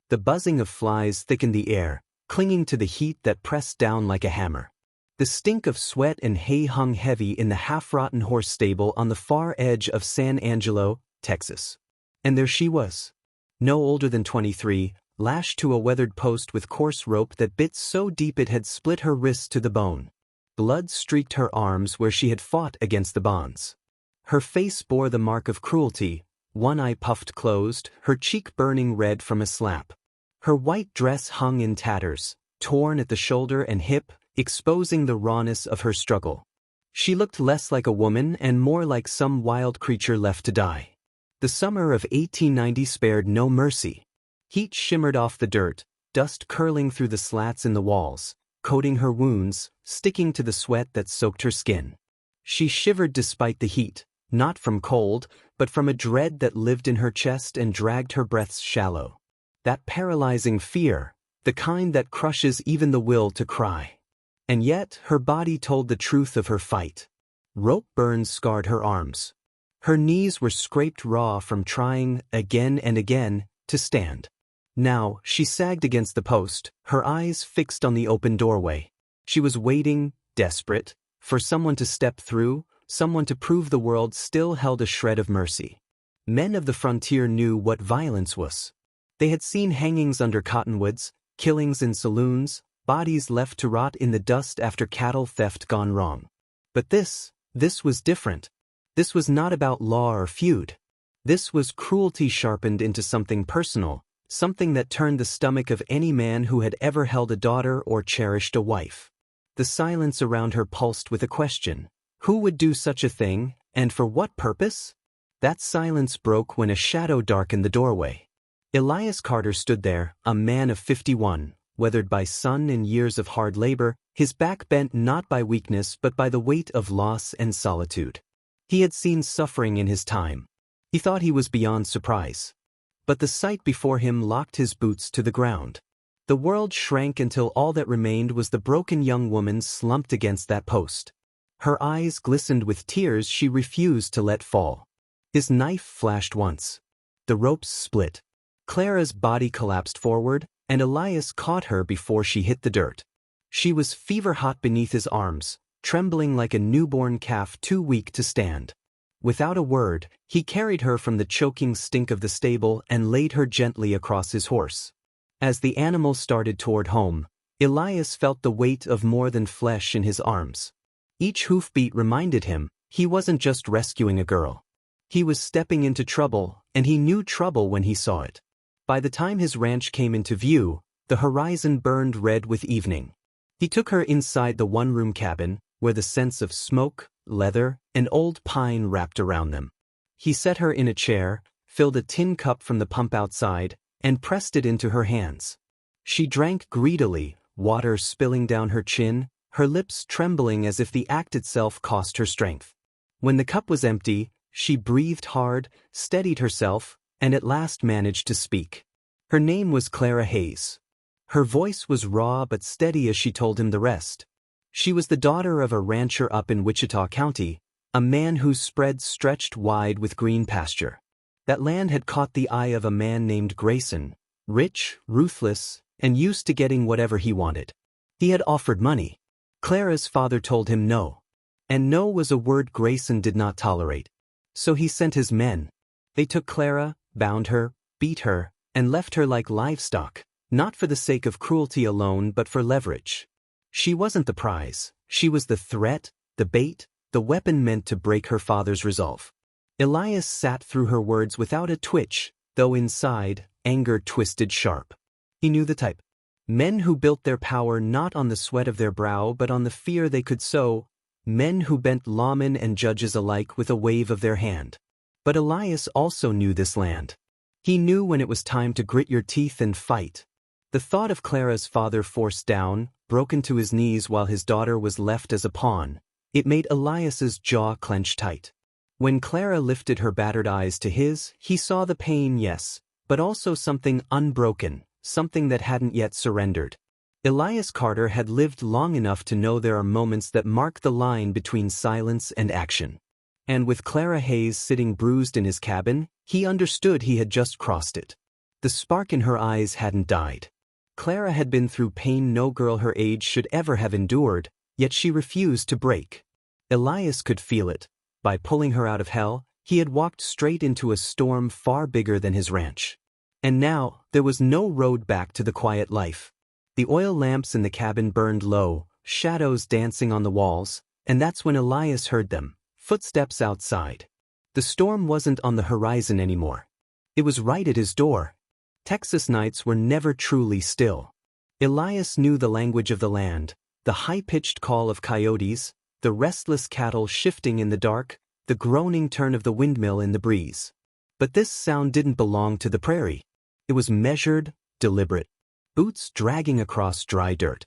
The buzzing of flies thickened the air, clinging to the heat that pressed down like a hammer. The stink of sweat and hay hung heavy in the half-rotten horse stable on the far edge of San Angelo, Texas. And there she was. No older than 23, lashed to a weathered post with coarse rope that bit so deep it had split her wrists to the bone. Blood streaked her arms where she had fought against the bonds. Her face bore the mark of cruelty, one eye puffed closed, her cheek burning red from a slap. Her white dress hung in tatters, torn at the shoulder and hip, exposing the rawness of her struggle. She looked less like a woman and more like some wild creature left to die. The summer of 1890 spared no mercy. Heat shimmered off the dirt, dust curling through the slats in the walls, coating her wounds, sticking to the sweat that soaked her skin. She shivered despite the heat, not from cold, but from a dread that lived in her chest and dragged her breaths shallow. That paralyzing fear, the kind that crushes even the will to cry. And yet, her body told the truth of her fight. Rope burns scarred her arms. Her knees were scraped raw from trying, again and again, to stand. Now, she sagged against the post, her eyes fixed on the open doorway. She was waiting, desperate, for someone to step through, someone to prove the world still held a shred of mercy. Men of the frontier knew what violence was. They had seen hangings under cottonwoods, killings in saloons, bodies left to rot in the dust after cattle theft gone wrong. But this was different. This was not about law or feud. This was cruelty sharpened into something personal, something that turned the stomach of any man who had ever held a daughter or cherished a wife. The silence around her pulsed with a question. Who would do such a thing, and for what purpose? That silence broke when a shadow darkened the doorway. Elias Carter stood there, a man of 51, weathered by sun and years of hard labor, his back bent not by weakness but by the weight of loss and solitude. He had seen suffering in his time. He thought he was beyond surprise. But the sight before him locked his boots to the ground. The world shrank until all that remained was the broken young woman slumped against that post. Her eyes glistened with tears she refused to let fall. His knife flashed once. The ropes split. Clara's body collapsed forward, and Elias caught her before she hit the dirt. She was fever-hot beneath his arms, trembling like a newborn calf too weak to stand. Without a word, he carried her from the choking stink of the stable and laid her gently across his horse. As the animal started toward home, Elias felt the weight of more than flesh in his arms. Each hoofbeat reminded him he wasn't just rescuing a girl. He was stepping into trouble, and he knew trouble when he saw it. By the time his ranch came into view, the horizon burned red with evening. He took her inside the one-room cabin, where the scents of smoke, leather, and old pine wrapped around them. He set her in a chair, filled a tin cup from the pump outside, and pressed it into her hands. She drank greedily, water spilling down her chin, her lips trembling as if the act itself cost her strength. When the cup was empty, she breathed hard, steadied herself, and at last managed to speak. Her name was Clara Hayes. Her voice was raw but steady as she told him the rest. She was the daughter of a rancher up in Wichita County, a man whose spread stretched wide with green pasture. That land had caught the eye of a man named Grayson, rich, ruthless, and used to getting whatever he wanted. He had offered money. Clara's father told him no. And no was a word Grayson did not tolerate. So he sent his men. They took Clara, bound her, beat her, and left her like livestock, not for the sake of cruelty alone but for leverage. She wasn't the prize, she was the threat, the bait, the weapon meant to break her father's resolve. Elias sat through her words without a twitch, though inside, anger twisted sharp. He knew the type. Men who built their power not on the sweat of their brow but on the fear they could sow, men who bent lawmen and judges alike with a wave of their hand. But Elias also knew this land. He knew when it was time to grit your teeth and fight. The thought of Clara's father forced down, broken to his knees while his daughter was left as a pawn, it made Elias's jaw clench tight. When Clara lifted her battered eyes to his, he saw the pain, yes, but also something unbroken, something that hadn't yet surrendered. Elias Carter had lived long enough to know there are moments that mark the line between silence and action. And with Clara Hayes sitting bruised in his cabin, he understood he had just crossed it. The The spark in her eyes hadn't died. Clara had been through pain no girl her age should ever have endured, yet she refused to break. Elias could feel it. By pulling her out of hell, he had walked straight into a storm far bigger than his ranch. And now, there was no road back to the quiet life. The oil lamps in the cabin burned low, shadows dancing on the walls, and that's when Elias heard them, footsteps outside. The storm wasn't on the horizon anymore. It was right at his door. Texas nights were never truly still. Elias knew the language of the land, the high-pitched call of coyotes, the restless cattle shifting in the dark, the groaning turn of the windmill in the breeze. But this sound didn't belong to the prairie. It was measured, deliberate. Boots dragging across dry dirt.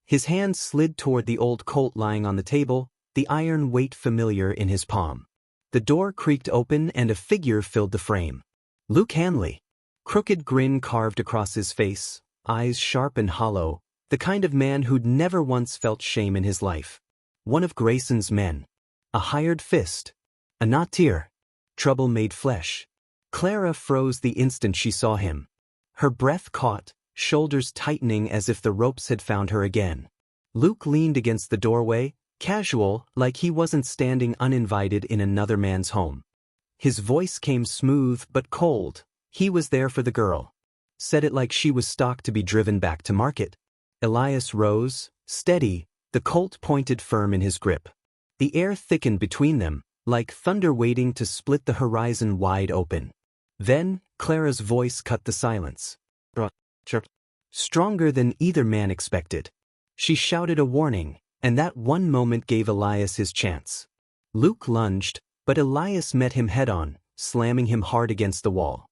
His hand slid toward the old Colt lying on the table, the iron weight familiar in his palm. The door creaked open and a figure filled the frame. Luke Hanley. Crooked grin carved across his face, eyes sharp and hollow, the kind of man who'd never once felt shame in his life. One of Grayson's men. A hired fist. A naughtier. Trouble made flesh. Clara froze the instant she saw him. Her breath caught, shoulders tightening as if the ropes had found her again. Luke leaned against the doorway, casual, like he wasn't standing uninvited in another man's home. His voice came smooth but cold. He was there for the girl. Said it like she was stock to be driven back to market. Elias rose, steady, the Colt pointed firm in his grip. The air thickened between them, like thunder waiting to split the horizon wide open. Then, Clara's voice cut the silence. Stronger than either man expected. She shouted a warning, and that one moment gave Elias his chance. Luke lunged, but Elias met him head-on, slamming him hard against the wall.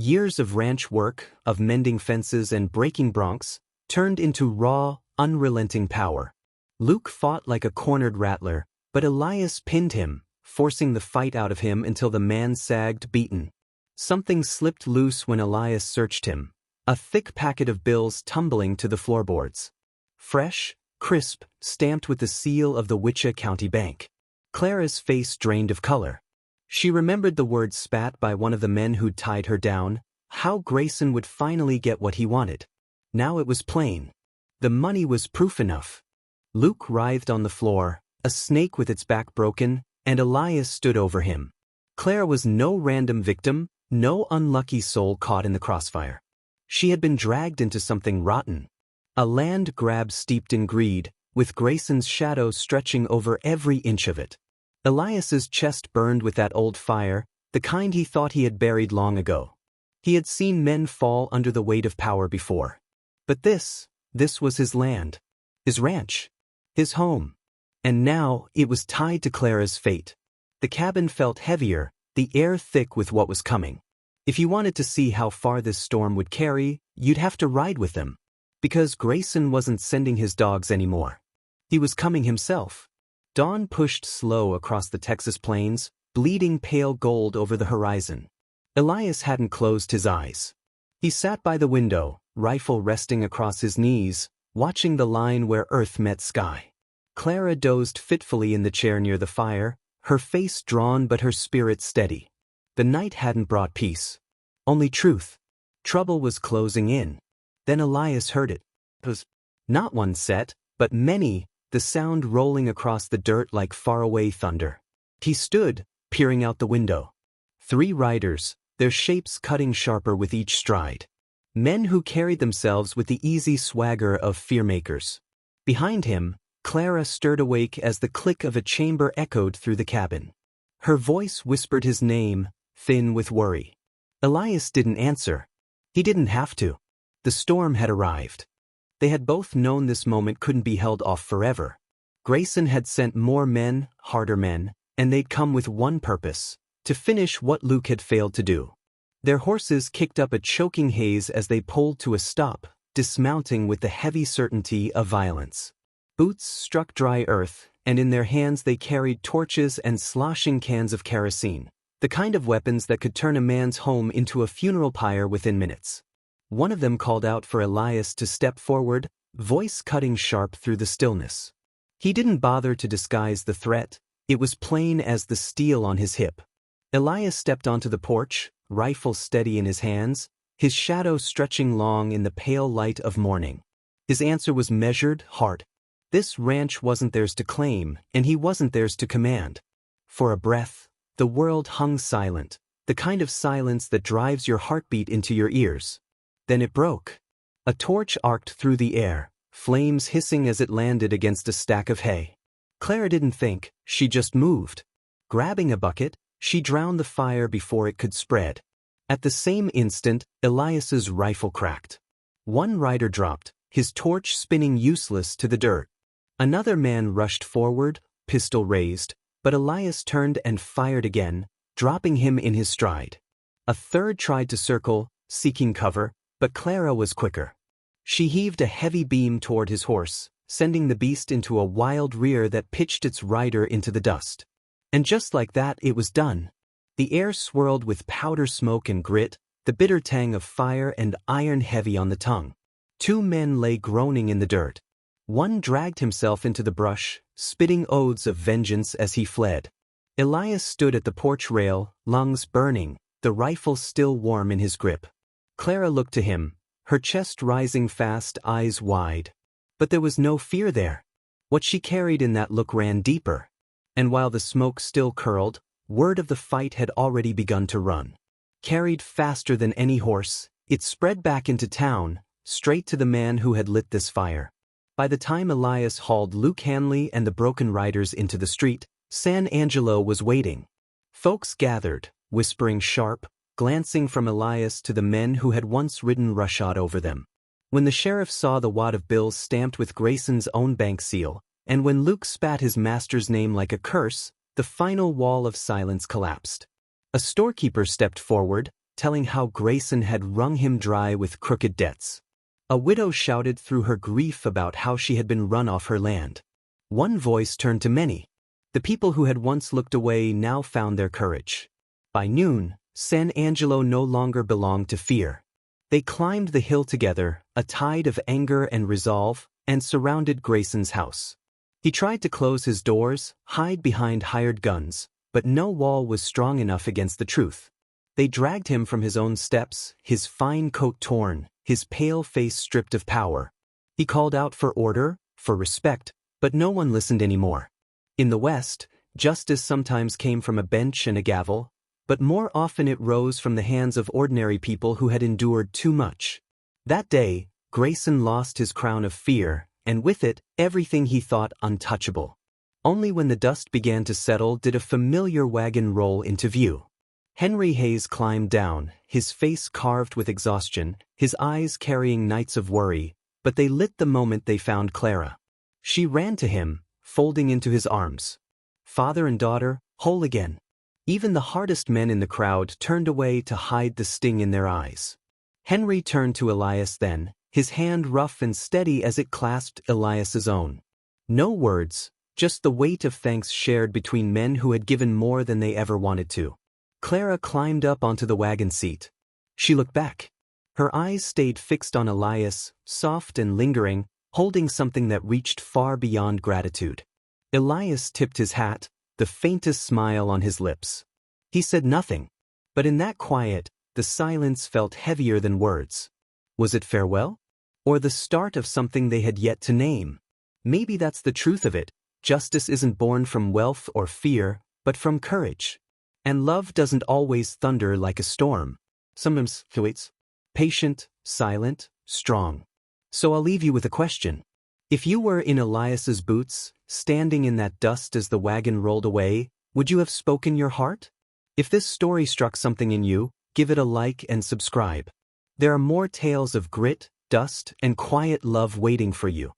Years of ranch work, of mending fences and breaking broncs, turned into raw, unrelenting power. Luke fought like a cornered rattler, but Elias pinned him, forcing the fight out of him until the man sagged beaten. Something slipped loose when Elias searched him, a thick packet of bills tumbling to the floorboards. Fresh, crisp, stamped with the seal of the Wichita County Bank. Clara's face drained of color. She remembered the words spat by one of the men who'd tied her down, how Grayson would finally get what he wanted. Now it was plain. The money was proof enough. Luke writhed on the floor, a snake with its back broken, and Elias stood over him. Clara was no random victim, no unlucky soul caught in the crossfire. She had been dragged into something rotten. A land grab steeped in greed, with Grayson's shadow stretching over every inch of it. Elias's chest burned with that old fire, the kind he thought he had buried long ago. He had seen men fall under the weight of power before. But this was his land. His ranch. His home. And now, it was tied to Clara's fate. The cabin felt heavier, the air thick with what was coming. If you wanted to see how far this storm would carry, you'd have to ride with them. Because Grayson wasn't sending his dogs anymore. He was coming himself. Dawn pushed slow across the Texas plains, bleeding pale gold over the horizon. Elias hadn't closed his eyes. He sat by the window, rifle resting across his knees, watching the line where earth met sky. Clara dozed fitfully in the chair near the fire, her face drawn but her spirit steady. The night hadn't brought peace. Only truth. Trouble was closing in. Then Elias heard it. It was not one set, but many, the sound rolling across the dirt like faraway thunder. He stood, peering out the window. 3 riders, their shapes cutting sharper with each stride. Men who carried themselves with the easy swagger of fearmakers. Behind him, Clara stirred awake as the click of a chamber echoed through the cabin. Her voice whispered his name, thin with worry. Elias didn't answer. He didn't have to. The storm had arrived. They had both known this moment couldn't be held off forever. Grayson had sent more men, harder men, and they'd come with one purpose, to finish what Luke had failed to do. Their horses kicked up a choking haze as they pulled to a stop, dismounting with the heavy certainty of violence. Boots struck dry earth, and in their hands they carried torches and sloshing cans of kerosene, the kind of weapons that could turn a man's home into a funeral pyre within minutes. One of them called out for Elias to step forward, voice cutting sharp through the stillness. He didn't bother to disguise the threat, it was plain as the steel on his hip. Elias stepped onto the porch, rifle steady in his hands, his shadow stretching long in the pale light of morning. His answer was measured, hard. This ranch wasn't theirs to claim, and he wasn't theirs to command. For a breath, the world hung silent, the kind of silence that drives your heartbeat into your ears. Then it broke. A torch arced through the air, flames hissing as it landed against a stack of hay. Clara didn't think, she just moved. Grabbing a bucket, she drowned the fire before it could spread. At the same instant, Elias's rifle cracked. One rider dropped, his torch spinning useless to the dirt. Another man rushed forward, pistol raised, but Elias turned and fired again, dropping him in his stride. A third tried to circle, seeking cover, but Clara was quicker. She heaved a heavy beam toward his horse, sending the beast into a wild rear that pitched its rider into the dust. And just like that, it was done. The air swirled with powder smoke and grit, the bitter tang of fire and iron heavy on the tongue. Two men lay groaning in the dirt. One dragged himself into the brush, spitting oaths of vengeance as he fled. Elias stood at the porch rail, lungs burning, the rifle still warm in his grip. Clara looked to him, her chest rising fast, eyes wide. But there was no fear there. What she carried in that look ran deeper. And while the smoke still curled, word of the fight had already begun to run. Carried faster than any horse, it spread back into town, straight to the man who had lit this fire. By the time Elias hauled Luke Hanley and the broken riders into the street, San Angelo was waiting. Folks gathered, whispering sharp, glancing from Elias to the men who had once ridden roughshod over them. When the sheriff saw the wad of bills stamped with Grayson's own bank seal, and when Luke spat his master's name like a curse, the final wall of silence collapsed. A storekeeper stepped forward, telling how Grayson had wrung him dry with crooked debts. A widow shouted through her grief about how she had been run off her land. One voice turned to many. The people who had once looked away now found their courage. By noon, San Angelo no longer belonged to fear. They climbed the hill together, a tide of anger and resolve, and surrounded Grayson's house. He tried to close his doors, hide behind hired guns, but no wall was strong enough against the truth. They dragged him from his own steps, his fine coat torn, his pale face stripped of power. He called out for order, for respect, but no one listened anymore. In the West, justice sometimes came from a bench and a gavel, but more often it rose from the hands of ordinary people who had endured too much. That day, Grayson lost his crown of fear, and with it, everything he thought untouchable. Only when the dust began to settle did a familiar wagon roll into view. Henry Hayes climbed down, his face carved with exhaustion, his eyes carrying nights of worry, but they lit the moment they found Clara. She ran to him, folding into his arms. Father and daughter, whole again. Even the hardest men in the crowd turned away to hide the sting in their eyes. Henry turned to Elias then, his hand rough and steady as it clasped Elias's own. No words, just the weight of thanks shared between men who had given more than they ever wanted to. Clara climbed up onto the wagon seat. She looked back. Her eyes stayed fixed on Elias, soft and lingering, holding something that reached far beyond gratitude. Elias tipped his hat, the faintest smile on his lips. He said nothing, but in that quiet, the silence felt heavier than words. Was it farewell? Or the start of something they had yet to name? Maybe that's the truth of it. Justice isn't born from wealth or fear, but from courage. And love doesn't always thunder like a storm. Sometimes it waits. Patient, silent, strong. So I'll leave you with a question. If you were in Elias's boots, standing in that dust as the wagon rolled away, would you have spoken your heart? If this story struck something in you, give it a like and subscribe. There are more tales of grit, dust, and quiet love waiting for you.